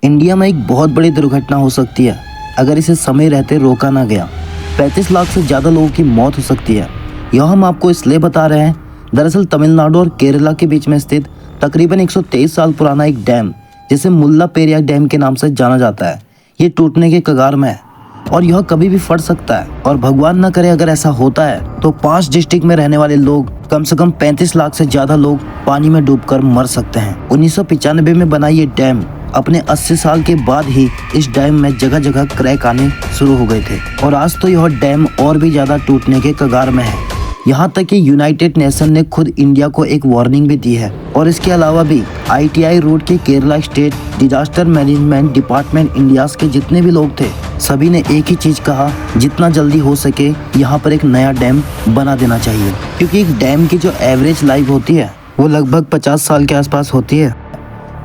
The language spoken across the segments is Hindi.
इंडिया में एक बहुत बड़ी दुर्घटना हो सकती है अगर इसे समय रहते रोका ना गया। 35 लाख से ज़्यादा लोगों की मौत हो सकती है। यह हम आपको इसलिए बता रहे हैं, दरअसल तमिलनाडु और केरला के बीच में स्थित तकरीबन 123 साल पुराना एक डैम, जिसे मुल्लापेरिया डैम के नाम से जाना जाता है, ये टूटने के कगार में है और यह कभी भी फट सकता है। और भगवान ना करे अगर ऐसा होता है तो 5 डिस्ट्रिक्ट में रहने वाले लोग, कम से कम 35 लाख से ज्यादा लोग पानी में डूबकर मर सकते हैं। 1995 में बना ये डैम अपने 80 साल के बाद ही इस डैम में जगह जगह क्रैक आने शुरू हो गए थे और आज तो यह डैम और भी ज्यादा टूटने के कगार में है। यहाँ तक कि यूनाइटेड नेशन ने खुद इंडिया को एक वार्निंग भी दी है। और इसके अलावा भी ITI रूट के Kerala state disaster management department India के जितने भी लोग थे, सभी ने एक ही चीज कहा, जितना जल्दी हो सके यहाँ पर एक नया डैम बना देना चाहिए, क्योंकि एक डैम की जो एवरेज लाइफ होती है वो लगभग 50 साल के आसपास होती है,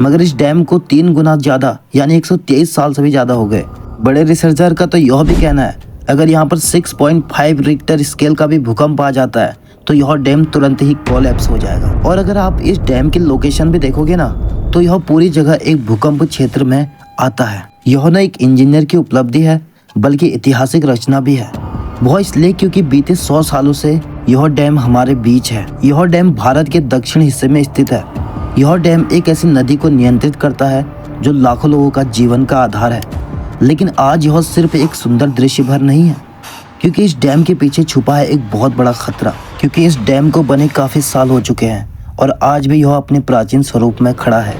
मगर इस डैम को 3 गुना ज्यादा यानी 123 साल से भी ज्यादा हो गए। बड़े रिसर्चर का तो यह भी कहना है, अगर यहाँ पर 6.5 रिक्टर स्केल का भी भूकंप आ जाता है तो यह डैम तुरंत ही कोलैप्स हो जाएगा। और अगर आप इस डैम की लोकेशन भी देखोगे ना, तो यह पूरी जगह एक भूकंप क्षेत्र में आता है। यह न एक इंजीनियर की उपलब्धि है बल्कि ऐतिहासिक रचना भी है। वह इसलिए क्योंकि बीते 100 सालों से यह डैम हमारे बीच है। यह डैम भारत के दक्षिण हिस्से में स्थित है। यह डैम एक ऐसी नदी को नियंत्रित करता है जो लाखों लोगों का जीवन का आधार है। लेकिन आज यह सिर्फ एक सुंदर दृश्य भर नहीं है, क्योंकि इस डैम के पीछे छुपा है एक बहुत बड़ा खतरा। क्योंकि इस डैम को बने काफी साल हो चुके हैं और आज भी यह अपने प्राचीन स्वरूप में खड़ा है।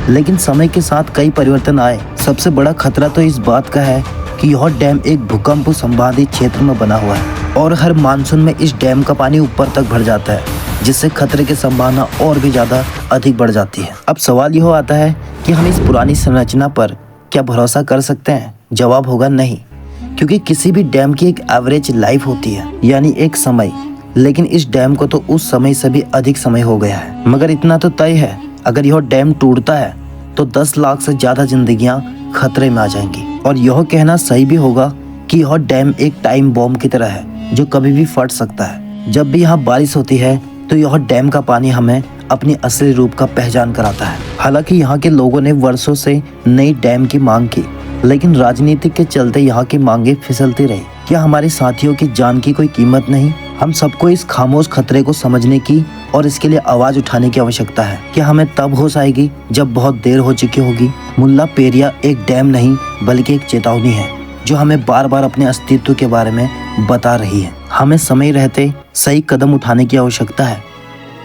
लेकिन समय के साथ कई परिवर्तन आए। सबसे बड़ा खतरा तो इस बात का है कि यह डैम एक भूकंप संभावित क्षेत्र में बना हुआ है और हर मानसून में इस डैम का पानी ऊपर तक भर जाता है, जिससे खतरे की संभावना और भी ज्यादा अधिक बढ़ जाती है। अब सवाल यह आता है कि हम इस पुरानी संरचना पर क्या भरोसा कर सकते हैं? जवाब होगा नहीं, क्योंकि किसी भी डैम की एक एवरेज लाइफ होती है, यानी एक समय। लेकिन इस डैम को तो उस समय से भी अधिक समय हो गया है। मगर इतना तो तय है, अगर यह डैम टूटता है तो 10 लाख से ज्यादा जिंदगियां खतरे में आ जाएंगी। और यह कहना सही भी होगा कि यह डैम एक टाइम बॉम्ब की तरह है जो कभी भी फट सकता है। जब भी यहाँ बारिश होती है तो यह डैम का पानी हमें अपनी असली रूप का पहचान कराता है। हालांकि यहाँ के लोगों ने वर्षों से नई डैम की मांग की, लेकिन राजनीति के चलते यहाँ की मांगे फिसलती रही। क्या हमारे साथियों की जान की कोई कीमत नहीं? हम सबको इस खामोश खतरे को समझने की और इसके लिए आवाज उठाने की आवश्यकता है। क्या हमें तब होश आएगी जब बहुत देर हो चुकी होगी? मुल्लापेरिया एक डैम नहीं बल्कि एक चेतावनी है जो हमें बार बार अपने अस्तित्व के बारे में बता रही है। हमें समय रहते सही कदम उठाने की आवश्यकता है,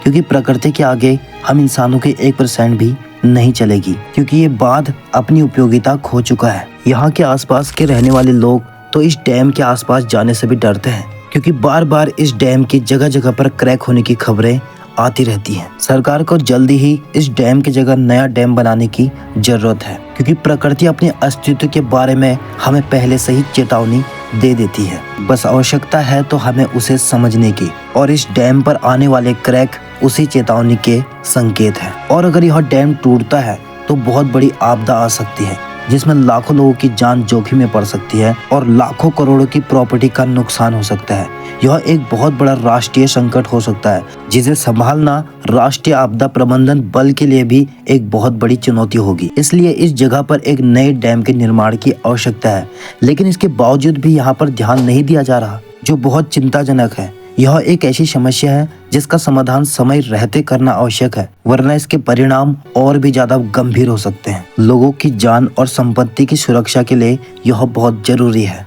क्योंकि प्रकृति के आगे हम इंसानों के 1% भी नहीं चलेगी, क्योंकि ये बांध अपनी उपयोगिता खो चुका है। यहाँ के आसपास के रहने वाले लोग तो इस डैम के आसपास जाने से भी डरते हैं, क्योंकि बार बार इस डैम की जगह जगह पर क्रैक होने की खबरें आती रहती हैं। सरकार को जल्दी ही इस डैम की जगह नया डैम बनाने की जरूरत है, क्योंकि प्रकृति अपने अस्तित्व के बारे में हमें पहले से ही चेतावनी दे देती है। बस आवश्यकता है तो हमें उसे समझने की, और इस डैम पर आने वाले क्रैक उसी चेतावनी के संकेत है। और अगर यह डैम टूटता है तो बहुत बड़ी आपदा आ सकती है, जिसमें लाखों लोगों की जान जोखिम में पड़ सकती है और लाखों करोड़ों की प्रॉपर्टी का नुकसान हो सकता है। यह एक बहुत बड़ा राष्ट्रीय संकट हो सकता है, जिसे संभालना राष्ट्रीय आपदा प्रबंधन बल के लिए भी एक बहुत बड़ी चुनौती होगी। इसलिए इस जगह पर एक नए डैम के निर्माण की आवश्यकता है, लेकिन इसके बावजूद भी यहाँ पर ध्यान नहीं दिया जा रहा, जो बहुत चिंताजनक है। यह एक ऐसी समस्या है जिसका समाधान समय रहते करना आवश्यक है, वरना इसके परिणाम और भी ज्यादा गंभीर हो सकते हैं। लोगों की जान और संपत्ति की सुरक्षा के लिए यह बहुत जरूरी है।